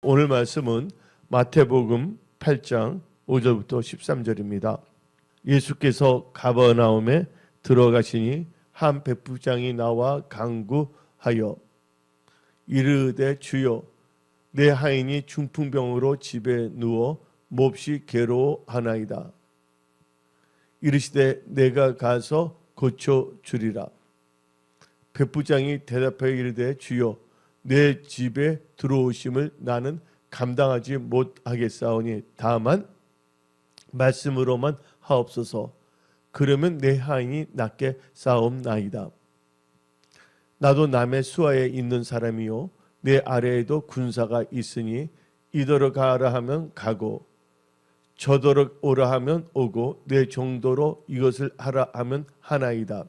오늘 말씀은 마태복음 8장 5절부터 13절입니다. 예수께서 가버나움에 들어가시니 한 백부장이 나와 간구하여 이르되 주여 내 하인이 중풍병으로 집에 누워 몹시 괴로워하나이다. 이르시되 내가 가서 고쳐 주리라. 백부장이 대답하여 이르되 주여 내 집에 들어오심을 나는 감당하지 못하겠사오니 다만 말씀으로만 하옵소서. 그러면 내 하인이 낫게 싸움나이다. 나도 남의 수하에 있는 사람이요 내 아래에도 군사가 있으니 이더러 가라 하면 가고 저더러 오라 하면 오고 내 정도로 이것을 하라 하면 하나이다.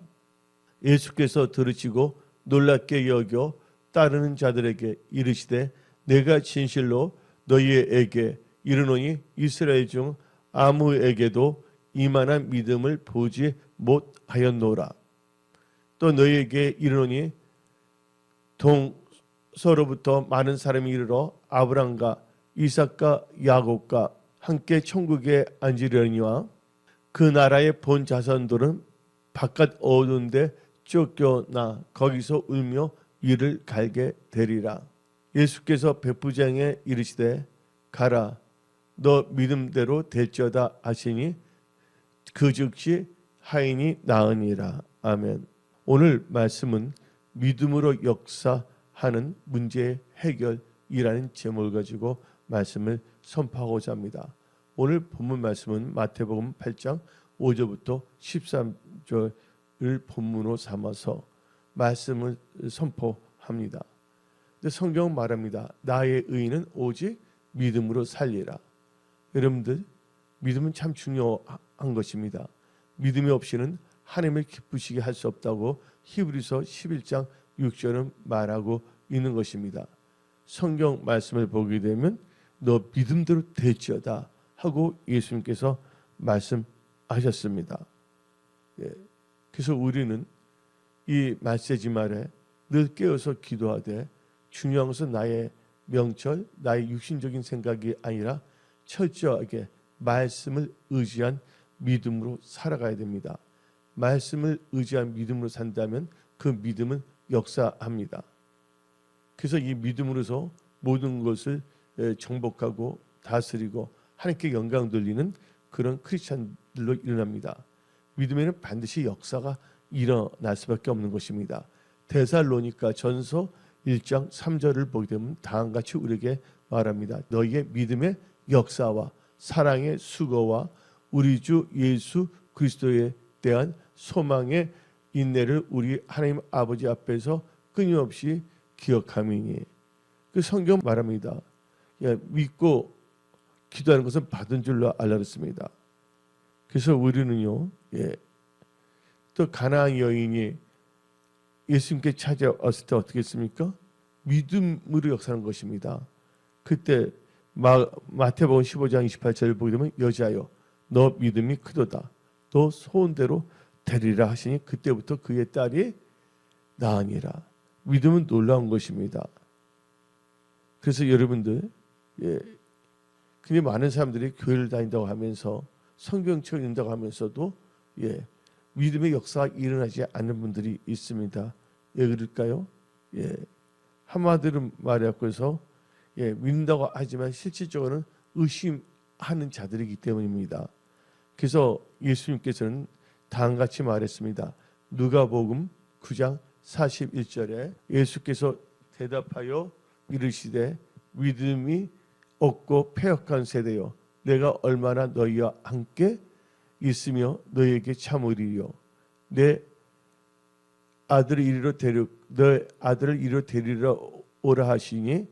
예수께서 들으시고 놀랍게 여겨 따르는 자들에게 이르시되 내가 진실로 너희에게 이르노니 이스라엘 중 아무에게도 이만한 믿음을 보지 못하였노라. 또 너희에게 이르노니 동서로부터 많은 사람이 이르러 아브람과 이삭과 야곱과 함께 천국에 앉으려니와 그 나라의 본 자손들은 바깥 어두운 데 쫓겨나 거기서 울며 이를 갈게 되리라. 예수께서 백부장에 이르시되 가라 너 믿음대로 될지어다 하시니 그 즉시 하인이 나으니라. 아멘. 오늘 말씀은 믿음으로 역사하는 문제의 해결이라는 제목을 가지고 말씀을 선포하고자 합니다. 오늘 본문 말씀은 마태복음 8장 5절부터 13절을 본문으로 삼아서 말씀을 선포합니다. 근데 성경은 말합니다. 나의 의인은 오직 믿음으로 살리라. 여러분들 믿음은 참 중요한 것입니다. 믿음이 없이는 하나님을 기쁘시게 할 수 없다고 히브리서 11장 6절은 말하고 있는 것입니다. 성경 말씀을 보게 되면 너 믿음대로 될지어다 하고 예수님께서 말씀하셨습니다. 그래서 우리는 이 메시지 말에 늘 깨어서 기도하되 중요한 것은 나의 명철, 나의 육신적인 생각이 아니라 철저하게 말씀을 의지한 믿음으로 살아가야 됩니다. 말씀을 의지한 믿음으로 산다면 그 믿음은 역사합니다. 그래서 이 믿음으로서 모든 것을 정복하고 다스리고 하나님께 영광 돌리는 그런 크리스찬들로 일어납니다. 믿음에는 반드시 역사가 일어날 수밖에 없는 것입니다. 데살로니가 전서 1장 3절을 보게 되면 다음같이 우리에게 말합니다. 너희의 믿음의 역사와 사랑의 수고와 우리 주 예수 그리스도에 대한 소망의 인내를 우리 하나님 아버지 앞에서 끊임없이 기억함이니. 그 성경 말합니다. 믿고 기도하는 것은 받은 줄로 알았습니다. 그래서 우리는요, 또 가나안 여인이 예수님께 찾아왔을 때 어떻게 했습니까? 믿음으로 역사하는 것입니다. 그때 마태복음 15장 28절을 보게 되면 여자여 너 믿음이 크도다. 너 소원대로 되리라 하시니 그때부터 그의 딸이 나으니라. 믿음은 놀라운 것입니다. 그래서 여러분들 근데 많은 사람들이 교회를 다닌다고 하면서 성경책을 읽는다고 하면서도 믿음의 역사가 일어나지 않는 분들이 있습니다. 왜 그럴까요? 한마디로 말해서 믿는다고 하지만 실질적으로는 의심하는 자들이기 때문입니다. 그래서 예수님께서는 다음같이 말했습니다. 누가복음 9장 41절에 예수께서 대답하여 이르시되 믿음이 없고 패역한 세대여 내가 얼마나 너희와 함께 있으며 너희에게 참으리요. 내 아들을 이리로 데리러 오라 하시니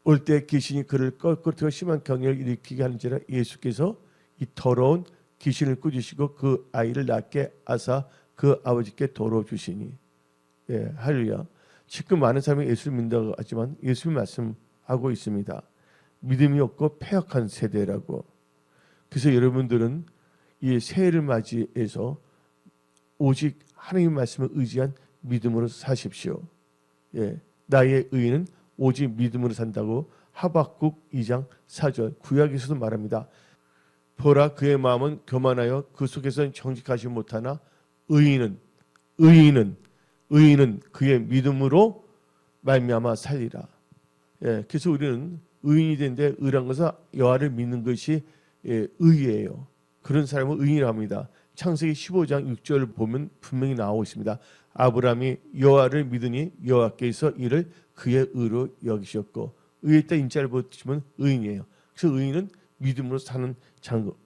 올 때 귀신이 그를 꺾고 심한 경련을 일으키게 하는지라. 예수께서 이 더러운 귀신을 꾸짖으시고 그 아이를 낫게 하사 그 아버지께 돌아주시니. 할렐루야. 지금 많은 사람이 예수를 믿는다고 하지만 예수님 말씀하고 있습니다. 믿음이 없고 패역한 세대라고. 그래서 여러분들은 이 새해를 맞이해서 오직 하나님의 말씀을 의지한 믿음으로 사십시오. 나의 의인은 오직 믿음으로 산다고 하박국 2장 4절 구약에서도 말합니다. 보라 그의 마음은 교만하여 그 속에서는 정직하지 못하나 의인은 그의 믿음으로 말미암아 살리라. 그래서 우리는 의인이 되는데 의란 것은 여호와를 믿는 것이 의예요. 그런 사람은 의인이라고 합니다. 창세기 15장 6절을 보면 분명히 나오고 있습니다. 아브라함이 여호와를 믿으니 여호와께서 이를 그의 의로 여기셨고 의에다 인자를 붙이면 의인이에요. 그래서 의인은 믿음으로 사는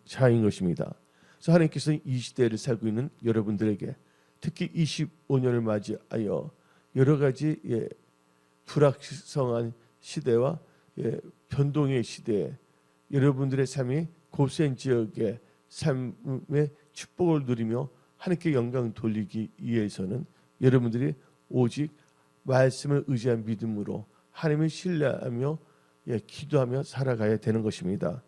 자인 것입니다. 그래서 하나님께서는 이 시대를 살고 있는 여러분들에게 특히 25년을 맞이하여 여러 가지 불확성한 시대와 변동의 시대에 여러분들의 삶이 고센 지역의 삶의 축복을 누리며 하나님께 영광 돌리기 위해서는 여러분들이 오직 말씀을 의지한 믿음으로 하나님을 신뢰하며 기도하며 살아가야 되는 것입니다.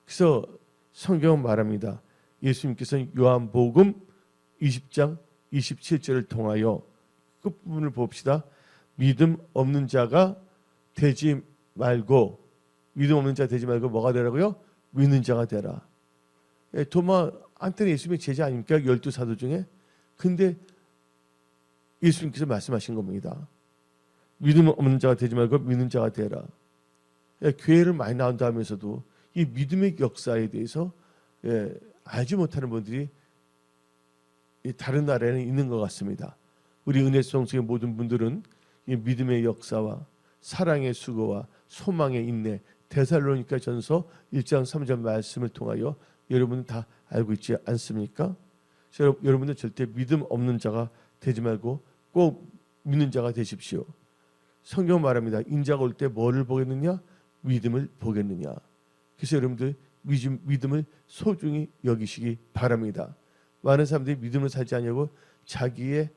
그래서 성경은 말합니다. 예수님께서는 요한복음 20장 27절을 통하여 끝부분을 봅시다. 믿음 없는 자가 되지 말고 뭐가 되라고요? 믿는 자가 되라. 도마한테는 예수님의 제자 아닙니까? 12사도 중에. 근데 예수님께서 말씀하신 겁니다. 믿음 없는 자가 되지 말고 믿는 자가 되라. 교회를 많이 나온다 하면서도 이 믿음의 역사에 대해서 알지 못하는 분들이 다른 나라에는 있는 것 같습니다. 우리 은혜송성의 모든 분들은 이 믿음의 역사와 사랑의 수고와 소망의 인내, 데살로니가 전서 1장 3절 말씀을 통하여 여러분은 다 알고 있지 않습니까? 여러분들 절대 믿음 없는 자가 되지 말고 꼭 믿는 자가 되십시오. 성경 말합니다. 인자가 올 때 뭐를 보겠느냐? 믿음을 보겠느냐? 그래서 여러분들 믿음을 소중히 여기시기 바랍니다. 많은 사람들이 믿음을 살지 않냐고 자기의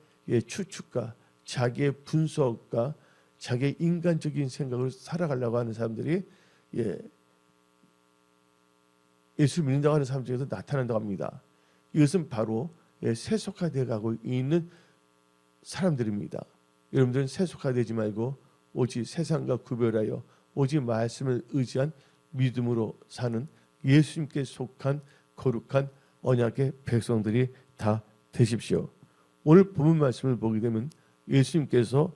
추측과 자기의 분석과 자기의 인간적인 생각을 살아가려고 하는 사람들이 예수 믿는다고 하는 사람 중에서 나타난다고 합니다. 이것은 바로 세속화되어 가고 있는 사람들입니다. 여러분들은 세속화되지 말고 오직 세상과 구별하여 오직 말씀을 의지한 믿음으로 사는 예수님께 속한 거룩한 언약의 백성들이 다 되십시오. 오늘 본문 말씀을 보게 되면 예수님께서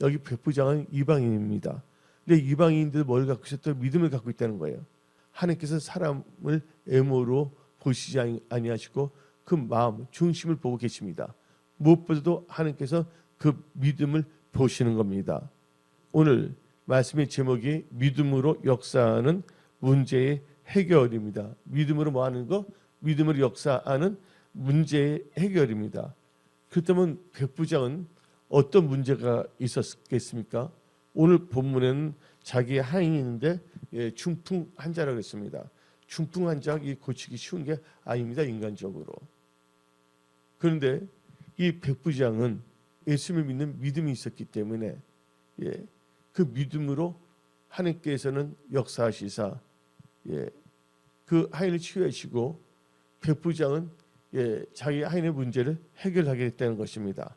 여기 백부장은 이방인입니다. 근데 이방인들 뭘 갖고 있었다? 믿음을 갖고 있다는 거예요. 하나님께서 사람을 애모로 보시지 아니하시고 그 마음 중심을 보고 계십니다. 무엇보다도 하나님께서 그 믿음을 보시는 겁니다. 오늘 말씀의 제목이 믿음으로 역사하는 문제의 해결입니다. 믿음으로 뭐 하는 거? 믿음으로 역사하는 문제의 해결입니다. 그렇다면 백부장은 어떤 문제가 있었겠습니까? 오늘 본문에는 자기 하인이 있는데 중풍 환자라고 했습니다. 중풍 환자가 고치기 쉬운 게 아닙니다. 인간적으로. 그런데 이 백부장은 예수님을 믿는 믿음이 있었기 때문에 그 믿음으로 하나님께서는 역사하시사 그 하인을 치유하시고 백부장은 자기 하인의 문제를 해결하게 됐다는 것입니다.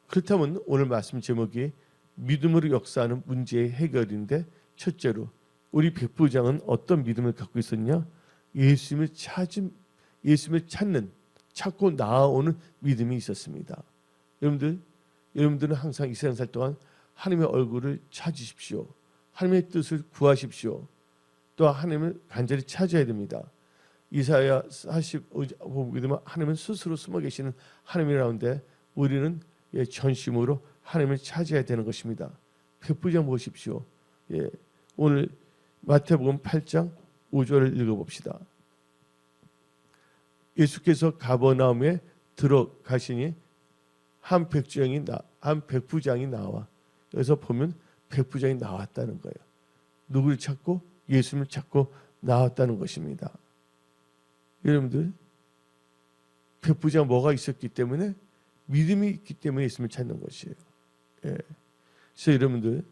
그렇다면 오늘 말씀 제목이 믿음으로 역사하는 문제의 해결인데 첫째로 우리 백부장은 어떤 믿음을 갖고 있었냐? 예수님을 찾고 나아오는 믿음이 있었습니다. 여러분들은 항상 이 세상 살 동안 하나님의 얼굴을 찾으십시오. 하나님의 뜻을 구하십시오. 또 하나님을 간절히 찾아야 됩니다. 이사야 45장 보게 되면 하나님은 스스로 숨어 계시는 하나님이라는데 우리는 전심으로 하나님을 찾아야 되는 것입니다. 백부장 보십시오. 오늘 마태복음 8장 5절을 읽어봅시다. 예수께서 가버나움에 들어가시니 한 백부장이 나와. 여기서 보면 백부장이 나왔다는 거예요. 누구를 찾고? 예수님을 찾고 나왔다는 것입니다. 여러분들 백부장 뭐가 있었기 때문에? 믿음이 있기 때문에 예수님을 찾는 것이에요. 그래서 여러분들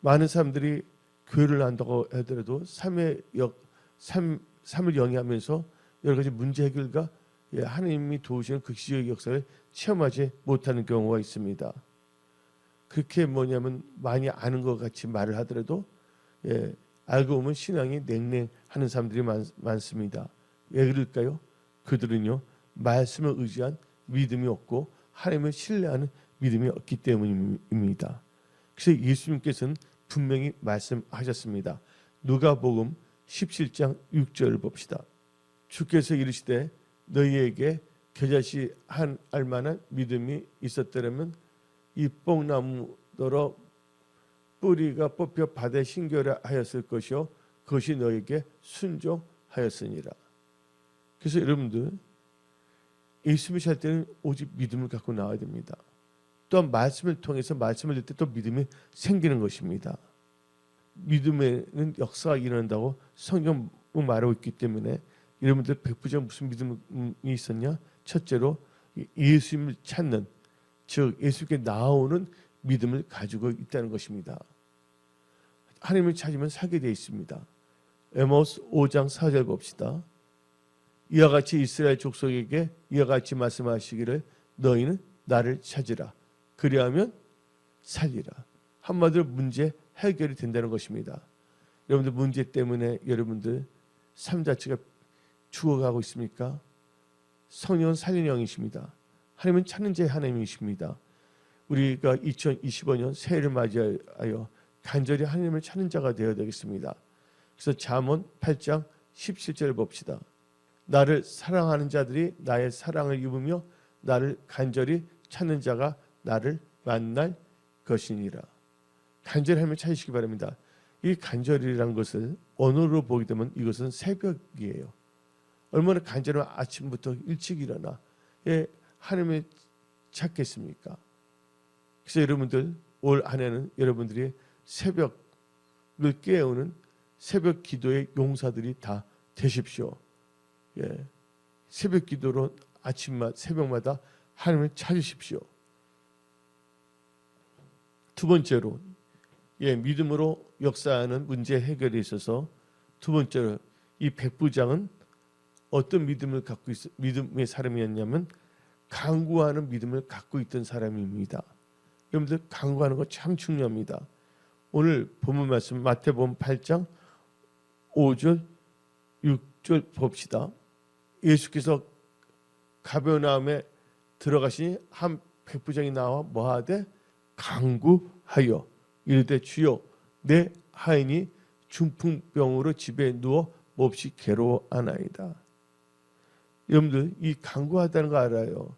많은 사람들이 교회를 한다고 하더라도 삶을 영위하면서 여러 가지 문제 해결과 하나님이 도우시는 그 기적의 역사를 체험하지 못하는 경우가 있습니다. 그렇게 뭐냐면 많이 아는 것 같이 말을 하더라도 알고 보면 신앙이 냉랭하는 사람들이 많습니다. 왜 그럴까요? 그들은요 말씀을 의지한 믿음이 없고 하나님을 신뢰하는 믿음이 없기 때문입니다. 그래서 예수님께서는 분명히 말씀하셨습니다. 누가복음 17장 6절을 봅시다. 주께서 이르시되 너희에게 겨자씨 한 알만한 믿음이 있었더라면 이 뽕나무더러 뿌리가 뽑혀 바다에 신겨라 하였을 것이요 그것이 너에게 순종하였으니라. 그래서 여러분들 예수님을 살 때는 오직 믿음을 갖고 나와야 됩니다. 또한 말씀을 통해서 말씀을 듣을 때 또 믿음이 생기는 것입니다. 믿음에는 역사가 일어난다고 성경 말하고 있기 때문에 여러분들 백부장 무슨 믿음이 있었냐? 첫째로 예수님을 찾는 즉 예수께 나오는 믿음을 가지고 있다는 것입니다. 하나님을 찾으면 살게 되어 있습니다. 에모스 5장 4절 봅시다. 이와 같이 이스라엘 족속에게 이와 같이 말씀하시기를 너희는 나를 찾으라. 그리하면 살리라. 한마디로 문제 해결이 된다는 것입니다. 여러분들 문제 때문에 여러분들 삶 자체가 죽어가고 있습니까? 성령은 살리는 영이십니다. 하나님은 찾는 자의 하나님이십니다. 우리가 2025년 새해를 맞이하여 간절히 하나님을 찾는 자가 되어야 되겠습니다. 그래서 잠언 8장 17절 봅시다. 나를 사랑하는 자들이 나의 사랑을 입으며 나를 간절히 찾는 자가 나를 만날 것이니라. 간절히 하나님을 찾으시기 바랍니다. 이 간절이라는 것을 언어로 보게 되면 이것은 새벽이에요. 얼마나 간절한 아침부터 일찍 일어나 하나님을 찾겠습니까? 그래서 여러분들 올 한 해는 여러분들이 새벽을 깨우는 새벽 기도의 용사들이 다 되십시오. 새벽 기도로 아침마다 새벽마다 하나님을 찾으십시오. 두 번째로 믿음으로 역사하는 문제 해결에 있어서 두 번째로 이 백부장은 어떤 믿음을 갖고 믿음의 사람이었냐면 간구하는 믿음을 갖고 있던 사람입니다. 여러분들 간구하는 거 참 중요합니다. 오늘 본문 말씀 마태복음 8장 5절 6절 봅시다. 예수께서 가버나움에 들어가시니 한 백부장이 나와 뭐하되 간구하여 이르되 주여 내 하인이 중풍병으로 집에 누워 몹시 괴로워하나이다. 여러분들 이 간구하다는 거 알아요.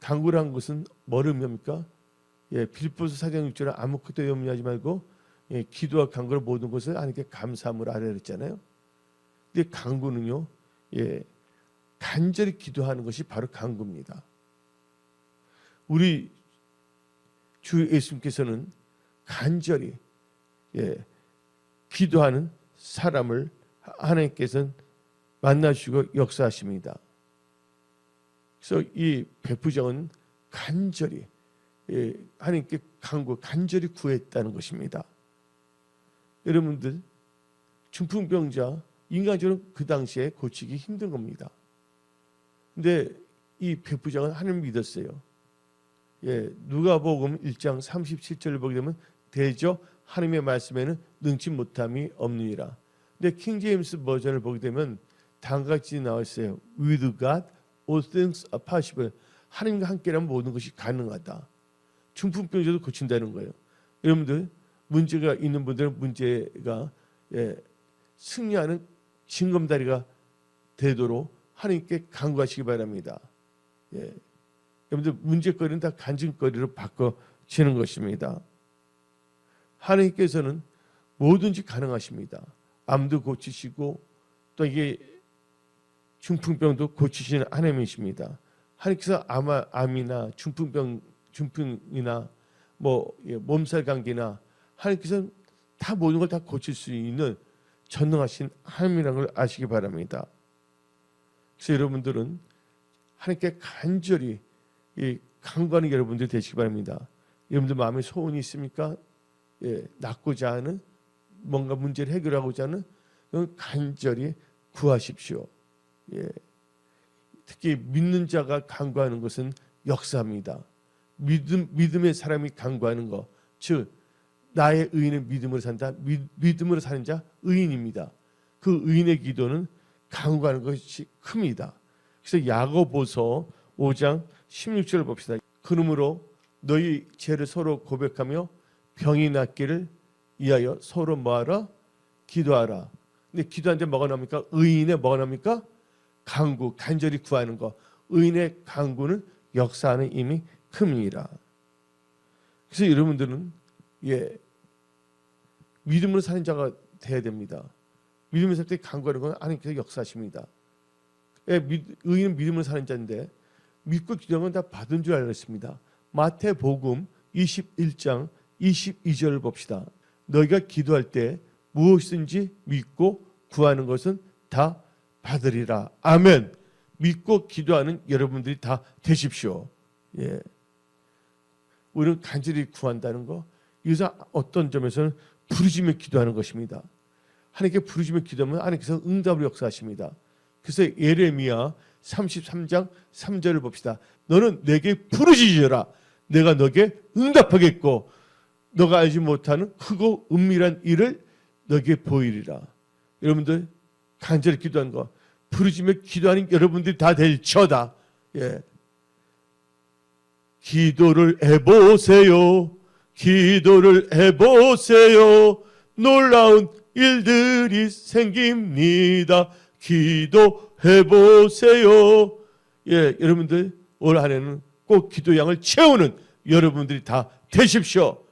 간구란 것은 뭐를 의미합니까? 빌립보서 4장 6절에 아무것도 염려하지 말고 기도와 간구를 모든 것을 하나님께 감사함으로 하라 그랬잖아요. 근데 간구는요, 간절히 기도하는 것이 바로 간구입니다. 우리 주 예수님께서는 간절히 기도하는 사람을 하나님께서는 만나주시고 역사하십니다. 그래서 이 백부장은 간절히 하나님께 간절히 구했다는 것입니다. 여러분들 중풍병자 인간적으로 그 당시에 고치기 힘든 겁니다. 근데 이 백부장은 하나님을 믿었어요. 누가복음 1장 37절을 보게 되면 대저 하나님의 말씀에는 능치 못함이 없느니라. 근데 킹제임스 버전을 보게 되면 다음과 같이 나와 있어요. With God all things are possible. 하나님과 함께라면 모든 것이 가능하다. 중풍병자도 고친다는 거예요. 여러분들 문제가 있는 분들은 문제가 승리하는 징검다리가 되도록 하나님께 간구하시기 바랍니다. 여러분들 문제거리는 다 간증거리로 바꿔지는 것입니다. 하나님께서는 뭐든지 가능하십니다. 암도 고치시고 또 이게 중풍병도 고치시는 하나님이십니다. 하나님께서 암이나 중풍이나 몸살 감기나 하나님께서는 다 모든 걸 다 고칠 수 있는 전능하신 하나님이라는 걸 아시기 바랍니다. 그래서 여러분들은 하나님께 간절히 간구하는 여러분들 되시기 바랍니다. 여러분들 마음에 소원이 있습니까? 낳고자 하는 뭔가 문제를 해결하고자 하는 간절히 구하십시오. 특히 믿는 자가 간구하는 것은 역사입니다. 믿음의 사람이 강구하는 것, 즉 나의 의인은 믿음으로 산다. 믿음으로 사는 자 의인입니다. 그 의인의 기도는 강구하는 것이 큽니다. 그래서 야고보서 5장 16절을 봅시다. 그러므로 너희 죄를 서로 고백하며 병이 낫기를 위하여 서로 뭐하라? 기도하라. 근데 기도하는데 뭐가 나옵니까? 의인의 뭐가 나옵니까? 강구, 간절히 구하는 것. 의인의 강구는 역사하는 힘이 큽니다. 그래서 여러분들은 믿음으로 사는 자가 돼야 됩니다. 믿음으로 살 때 강구하는 건 하나님께서 역사하십니다. 의인은 믿음으로 사는 자인데 믿고 기도하면 다 받은 줄 알았습니다. 마태복음 21장 22절을 봅시다. 너희가 기도할 때 무엇이든지 믿고 구하는 것은 다 받으리라. 아멘. 믿고 기도하는 여러분들이 다 되십시오. 우리는 간절히 구한다는 거, 이것은 어떤 점에서는 부르짖며 기도하는 것입니다. 하나님께 부르짖며 기도하면 하나님께서 응답을 역사하십니다. 그래서 예레미야 33장 3절을 봅시다. 너는 내게 부르짖으라. 내가 너에게 응답하겠고 너가 알지 못하는 크고 은밀한 일을 너에게 보이리라. 여러분들 간절히 기도하는 거, 부르짖며 기도하는 여러분들이 다 될처다. 기도를 해보세요. 기도를 해보세요. 놀라운 일들이 생깁니다. 기도해보세요. 여러분들 올 한해는 꼭 기도량을 채우는 여러분들이 다 되십시오.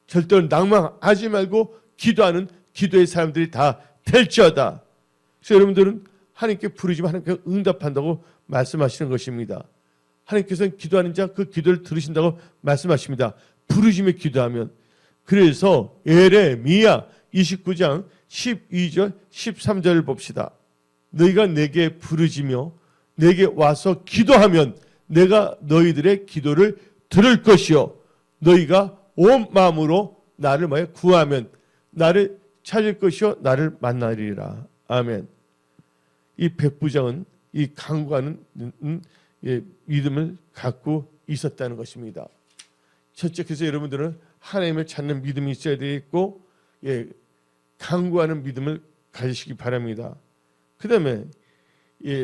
절대로 낭망하지 말고 기도하는 기도의 사람들이 다 될지어다. 그래서 여러분들은 하나님께 부르짖으면 하나님께서 응답한다고 말씀하시는 것입니다. 하나님께서는 기도하는 자 그 기도를 들으신다고 말씀하십니다. 부르짖으며 기도하면. 그래서 예레미야 29장 12절 13절을 봅시다. 너희가 내게 부르짖으며 내게 와서 기도하면 내가 너희들의 기도를 들을 것이요 너희가 온 마음으로 나를 구하면 나를 찾을 것이요 나를 만나리라. 아멘. 이 백부장은 이 강구하는 믿음을 갖고 있었다는 것입니다. 첫째, 그래서 여러분들은 하나님을 찾는 믿음이 있어야 되겠고 강구하는 믿음을 가지시기 바랍니다. 그 다음에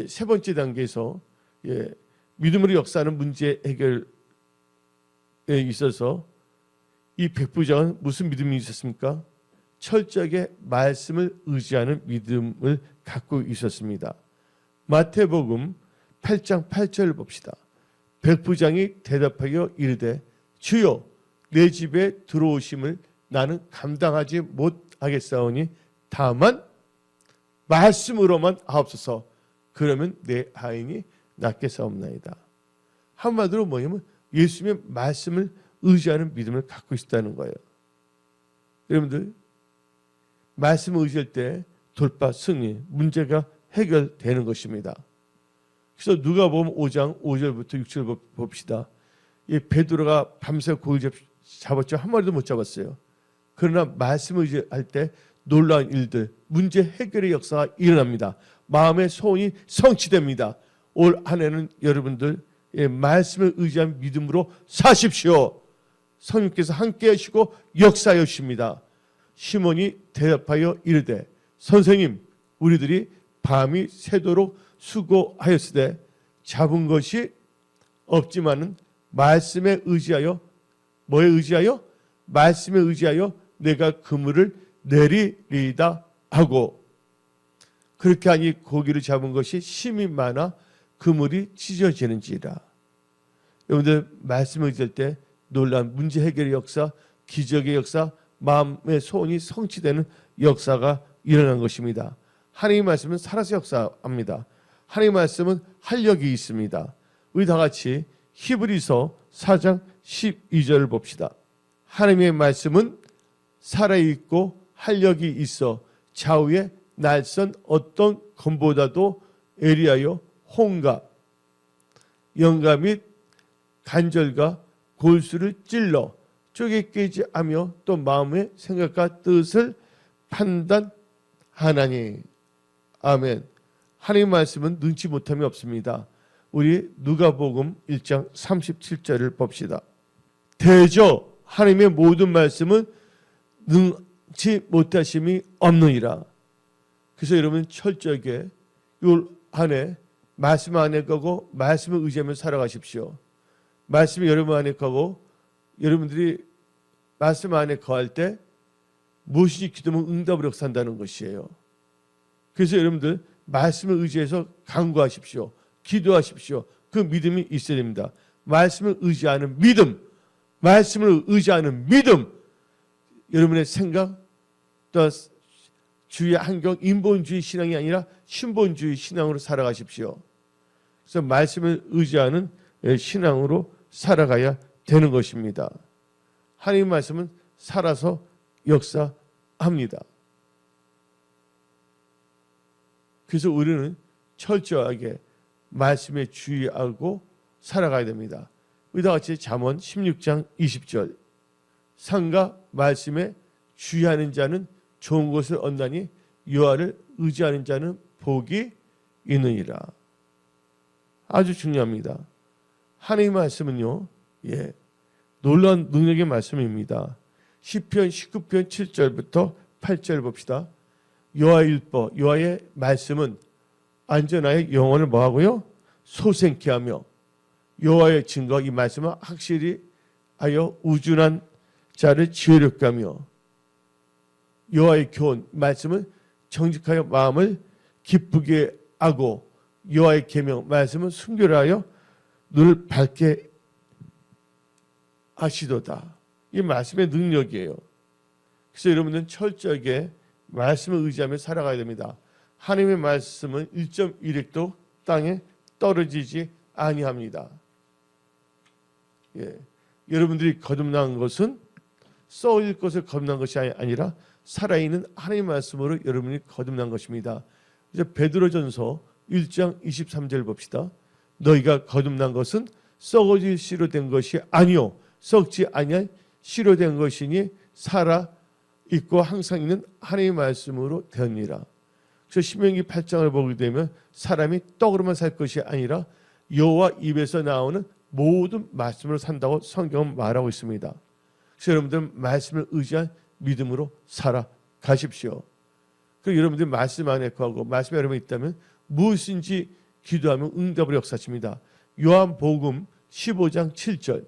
세 번째 단계에서 믿음으로 역사하는 문제 해결에 있어서 이 백부장은 무슨 믿음이 있었습니까? 철저하게 말씀을 의지하는 믿음을 갖고 있었습니다. 마태복음 8장 8절을 봅시다. 백부장이 대답하여 이르되 주여 내 집에 들어오심을 나는 감당하지 못하겠사오니 다만 말씀으로만 하옵소서. 그러면 내 하인이 낫겠사옵나이다. 한마디로 뭐냐면 예수님의 말씀을 의지하는 믿음을 갖고 있다는 거예요. 여러분들 말씀을 의지할 때 돌파 승리, 문제가 해결되는 것입니다. 그래서 누가복음 5장 5절부터 6절 봅시다. 베드로가 밤새 고기 잡았죠. 한 마리도 못 잡았어요. 그러나 말씀을 의지할 때 놀라운 일들, 문제 해결의 역사가 일어납니다. 마음의 소원이 성취됩니다. 올 한 해는 여러분들 말씀을 의지한 믿음으로 사십시오. 성령께서 함께 하시고 역사하여 주십니다. 시몬이 대답하여 이르되 선생님 우리들이 밤이 새도록 수고하였으되 잡은 것이 없지만은 말씀에 의지하여 뭐에 의지하여? 말씀에 의지하여 내가 그물을 내리리이다 하고 그렇게 하니 고기를 잡은 것이 심히 많아 그물이 찢어지는지라. 여러분들 말씀을 의지할 때 놀라운 문제 해결의 역사, 기적의 역사, 마음의 소원이 성취되는 역사가 일어난 것입니다. 하나님의 말씀은 살아서 역사합니다. 하나님의 말씀은 활력이 있습니다. 우리 다 같이 히브리서 4장 12절을 봅시다. 하나님의 말씀은 살아있고 활력이 있어 좌우에 날선 어떤 검보다도 예리하여 혼과 영감 및 간절과 골수를 찔러 쪼개 깨지 하며 또 마음의 생각과 뜻을 판단하나니. 아멘. 하나님의 말씀은 눈치 못함이 없습니다. 우리 누가복음 1장 37절을 봅시다. 대저 하나님의 모든 말씀은 능치 못하심이 없느니라. 그래서 여러분 철저하게 요 안에 말씀 안에 거고 말씀을 의지하며 살아가십시오. 말씀이 여러분 안에 거고 여러분들이 말씀 안에 거할 때 무엇이든지 기도하면 응답으로 산다는 것이에요. 그래서 여러분들 말씀을 의지해서 간구하십시오. 기도하십시오. 그 믿음이 있어야 됩니다. 말씀을 의지하는 믿음, 말씀을 의지하는 믿음. 여러분의 생각, 또 주의 환경, 인본주의 신앙이 아니라 신본주의 신앙으로 살아가십시오. 그래서 말씀을 의지하는 신앙으로 살아가야 되는 것입니다. 하나님의 말씀은 살아서 역사합니다. 그래서 우리는 철저하게 말씀에 주의하고 살아가야 됩니다. 이와 같이 잠언 16장 20절 상과 말씀에 주의하는 자는 좋은 것을 얻나니 여호와를 의지하는 자는 복이 있느니라. 아주 중요합니다. 하나님의 말씀은요, 놀라운 능력의 말씀입니다. 시편 19편 7절부터 8절 봅시다. 여호와의 율법, 여호와의 말씀은 안전하여 영혼을 뭐하고요? 소생케 하며 여호와의 증거, 이 말씀은 확실히 하여 우준한 자를 지혜롭게 하며 여호와의 교훈, 말씀은 정직하여 마음을 기쁘게 하고 여호와의 계명, 말씀은 순결하여 눈을 밝게 하시도다. 이 말씀의 능력이에요. 그래서 여러분은 철저하게 말씀을 의지하며 살아가야 됩니다. 하나님의 말씀은 1.1획도 땅에 떨어지지 아니합니다. 여러분들이 거듭난 것은 썩을 것을 거듭난 것이 아니라 살아있는 하나님의 말씀으로 여러분이 거듭난 것입니다. 이제 베드로전서 1장 23절 봅시다. 너희가 거듭난 것은 썩어질 씨로 된 것이 아니요 썩지 아니한 씨로 된 것이니 살아 있고 항상 있는 하나님의 말씀으로 되었니라. 그래서 신명기 8장을 보게 되면 사람이 떡으로만 살 것이 아니라 여호와 입에서 나오는 모든 말씀으로 산다고 성경은 말하고 있습니다. 그래서 여러분들 말씀을 의지한 믿음으로 살아가십시오. 그리고 여러분들 말씀 안에 거하고 말씀에 여러분 있다면 무엇인지 기도하면 응답으로 역사하십니다. 요한복음 15장 7절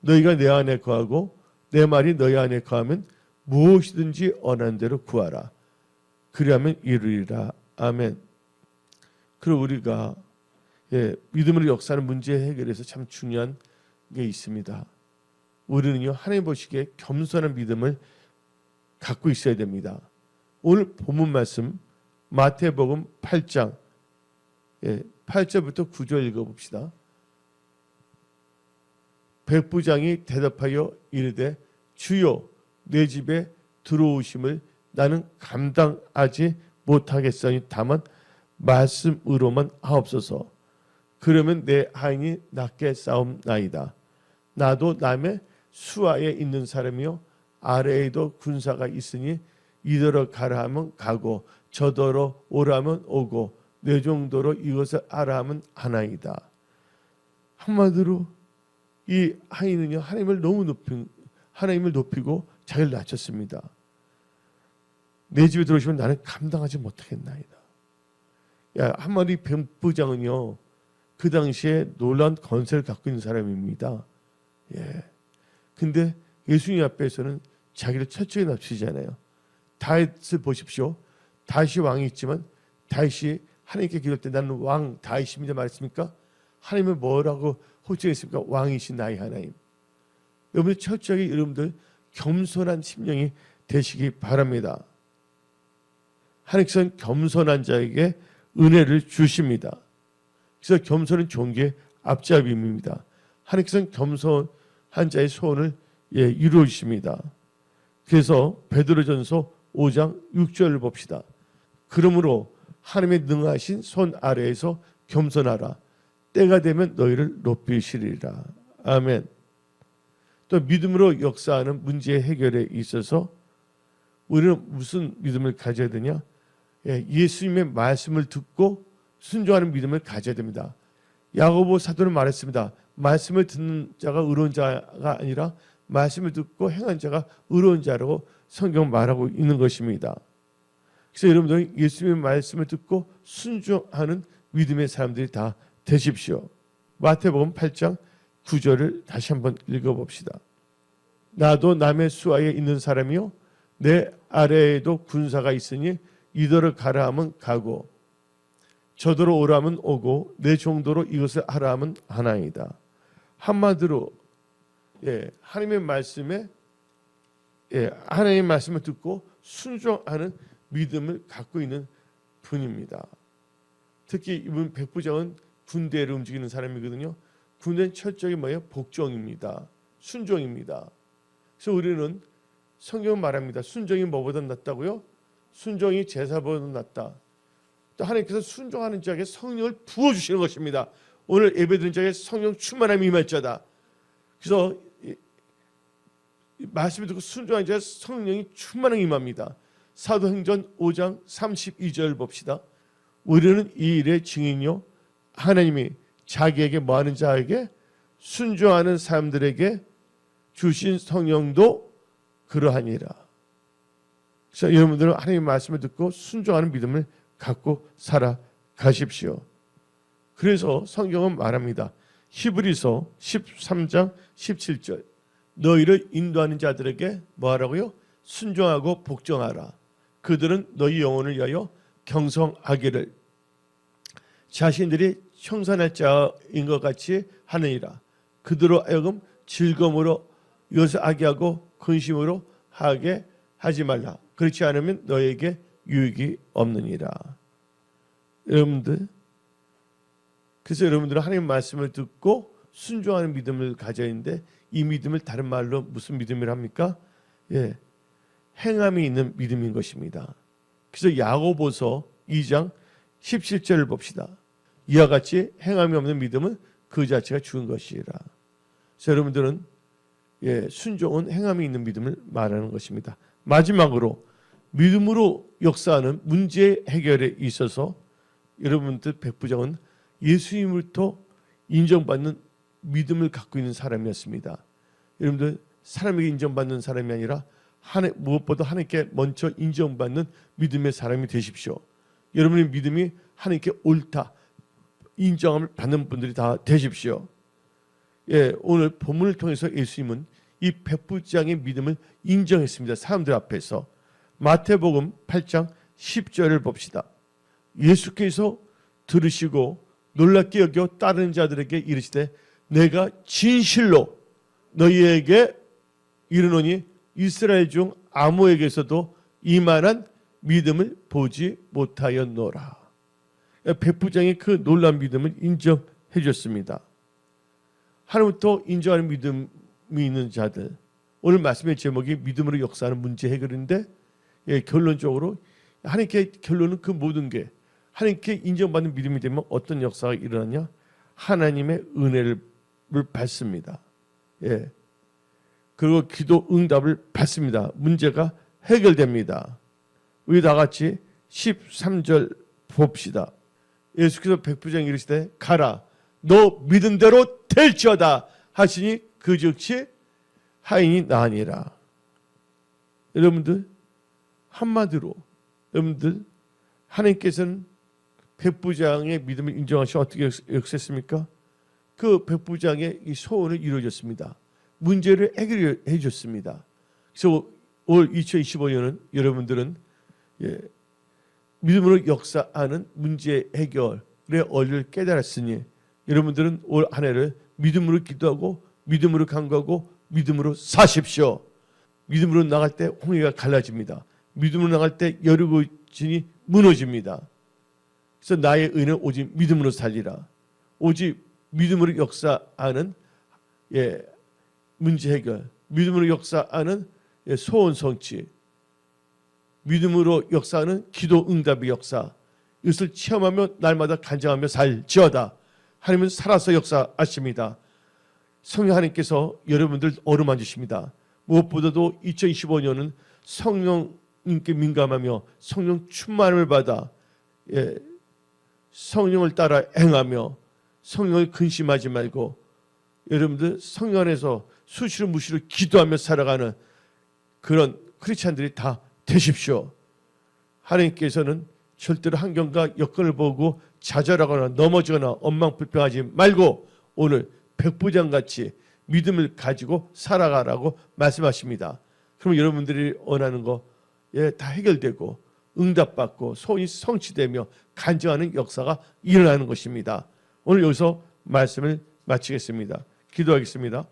너희가 내 안에 거하고 내 말이 너희 안에 거하면 무엇이든지 원하는 대로 구하라. 그리하면 이루리라. 아멘. 그리고 우리가 믿음으로 역사하는 문제 해결에서 참 중요한 게 있습니다. 우리는요 하나님 보시기에 겸손한 믿음을 갖고 있어야 됩니다. 오늘 본문 말씀 마태복음 8장 8절부터 9절 읽어봅시다. 백부장이 대답하여 이르되 주여 내 집에 들어오심을 나는 감당하지 못하겠으니 다만 말씀으로만 하옵소서. 그러면 내 하인이 낫게 싸움나이다. 나도 남의 수하에 있는 사람이요 아래에도 군사가 있으니 이더러 가라 하면 가고 저더러 오라 하면 오고 내 정도로 이것을 하라 하면 하나이다. 한마디로 이 하인은요 하나님을 높이고 자기를 낮췄습니다. 내 집에 들어오시면 나는 감당하지 못하겠나이다. 한마디 백부장은요 그 당시에 놀라운 권세를 갖고 있는 사람입니다. 근데 예수님 앞에서는 자기를 철저히 낮추잖아요. 다윗을 보십시오. 다윗이 왕이 있지만 다윗이 하나님께 기도할 때 나는 왕 다윗입니다 말했습니까? 하나님은 뭐라고 호칭했습니까? 왕이신 나의 하나님. 여러분들 철저하게 여러분들 겸손한 심령이 되시기 바랍니다. 하나님께서는 겸손한 자에게 은혜를 주십니다. 그래서 겸손은 존귀의 앞잡임입니다. 하나님께서는 겸손한 자의 소원을 이루어 주십니다. 그래서 베드로전서 5장 6절을 봅시다. 그러므로 하나님의 능하신 손 아래에서 겸손하라. 때가 되면 너희를 높이시리라. 아멘. 또 믿음으로 역사하는 문제 해결에 있어서 우리는 무슨 믿음을 가져야 되냐? 예수님의 말씀을 듣고 순종하는 믿음을 가져야 됩니다. 야고보 사도는 말했습니다. 말씀을 듣는 자가 의로운 자가 아니라 말씀을 듣고 행한 자가 의로운 자라고 성경 말하고 있는 것입니다. 그래서 여러분들 예수님의 말씀을 듣고 순종하는 믿음의 사람들이 다 되십시오. 마태복음 8장 9절을 다시 한번 읽어봅시다. 나도 남의 수하에 있는 사람이요 내 아래에도 군사가 있으니 이더러 가라 하면 가고 저더러 오라 하면 오고 내 정도로 이것을 하라 하면 하나이다. 한마디로 하나님의 말씀에 하나님의 말씀을 듣고 순종하는 믿음을 갖고 있는 분입니다. 특히 이분 백부장은 군대를 움직이는 사람이거든요. 군대는 철저히 뭐예요? 복종입니다. 순종입니다. 그래서 우리는 성경은 말합니다. 순종이 뭐보다 낫다고요? 순종이 제사보다 낫다. 또 하나님께서 순종하는 자에게 성령을 부어주시는 것입니다. 오늘 예배드린 자에게 성령 충만함이 임할자다. 그래서 말씀을 듣고 순종하는 자에게 성령이 충만함이 임합니다. 사도행전 5장 32절 봅시다. 우리는 이 일의 증인이요 하나님이 자기에게 뭐하는 자에게 순종하는 사람들에게 주신 성령도 그러하니라. 그래서 여러분들은 하나님의 말씀을 듣고 순종하는 믿음을 갖고 살아가십시오. 그래서 성경은 말합니다. 히브리서 13장 17절 너희를 인도하는 자들에게 뭐하라고요? 순종하고 복종하라. 그들은 너희 영혼을 위하여 경성하기를 자신들이 청산할 자인 것 같이 하느니라. 그들로 하여금 즐거움으로 이것을 하게 하고 근심으로 하게 하지 말라. 그렇지 않으면 너에게 유익이 없느니라. 여러분들, 그래서 여러분들은 하나님의 말씀을 듣고 순종하는 믿음을 가져야 하는데 이 믿음을 다른 말로 무슨 믿음을 합니까? 행함이 있는 믿음인 것입니다. 그래서 야고보서 2장 17절을 봅시다. 이와 같이 행함이 없는 믿음은 그 자체가 죽은 것이라. 그래서 여러분들은 순종은 행함이 있는 믿음을 말하는 것입니다. 마지막으로 믿음으로 역사하는 문제 해결에 있어서 여러분들 백부장은 예수님으로부터 인정받는 믿음을 갖고 있는 사람이었습니다. 여러분들 사람에게 인정받는 사람이 아니라 무엇보다 하나님께 먼저 인정받는 믿음의 사람이 되십시오. 여러분의 믿음이 하나님께 옳다 인정함을 받는 분들이 다 되십시오. 오늘 본문을 통해서 예수님은 이 백부장의 믿음을 인정했습니다. 사람들 앞에서. 마태복음 8장 10절을 봅시다. 예수께서 들으시고 놀랍게 여겨 따르는 자들에게 이르시되 내가 진실로 너희에게 이르노니 이스라엘 중 아무에게서도 이만한 믿음을 보지 못하였노라. 백부장의 그 놀라운 믿음을 인정해 줬습니다. 하나님부터 인정하는 믿음이 있는 자들. 오늘 말씀의 제목이 믿음으로 역사하는 문제 해결인데 결론적으로 하나님께 결론은 그 모든 게 하나님께 인정받는 믿음이 되면 어떤 역사가 일어나냐? 하나님의 은혜를 받습니다. 그리고 기도 응답을 받습니다. 문제가 해결됩니다. 우리 다 같이 13절 봅시다. 예수께서 백부장에게 이르시되 가라 너 믿은 대로 될지어다 하시니 그 즉시 하인이 나으니라. 여러분들 한마디로 여러분들 하나님께서는 백부장의 믿음을 인정하시고 어떻게 역사했습니까? 그 백부장의 이 소원을 이루어졌습니다. 문제를 해결해 줬습니다. 그래서 올 2025년은 여러분들은 믿음으로 역사하는 문제 해결의 원리를 깨달았으니 여러분들은 올 한 해를 믿음으로 기도하고 믿음으로 간구하고 믿음으로 사십시오. 믿음으로 나갈 때 홍해가 갈라집니다. 믿음으로 나갈 때 여리고진이 무너집니다. 그래서 나의 의는 오직 믿음으로 살리라. 오직 믿음으로 역사하는 문제 해결, 믿음으로 역사하는 소원 성취, 믿음으로 역사하는 기도 응답의 역사, 이것을 체험하며 날마다 간증하며 살지어다. 하나님은 살아서 역사하십니다. 성령 하나님께서 여러분들 어루만지십니다. 무엇보다도 2025년은 성령님께 민감하며 성령 충만함을 받아 성령을 따라 행하며 성령을 근심하지 말고 여러분들 성령 안에서 수시로 무시로 기도하며 살아가는 그런 크리스찬들이 다 되십시오. 하나님께서는 절대로 환경과 여건을 보고 좌절하거나 넘어지거나 엉망불평하지 말고 오늘 백부장같이 믿음을 가지고 살아가라고 말씀하십니다. 그럼 여러분들이 원하는 거 다 해결되고 응답받고 소원이 성취되며 간증하는 역사가 일어나는 것입니다. 오늘 여기서 말씀을 마치겠습니다. 기도하겠습니다.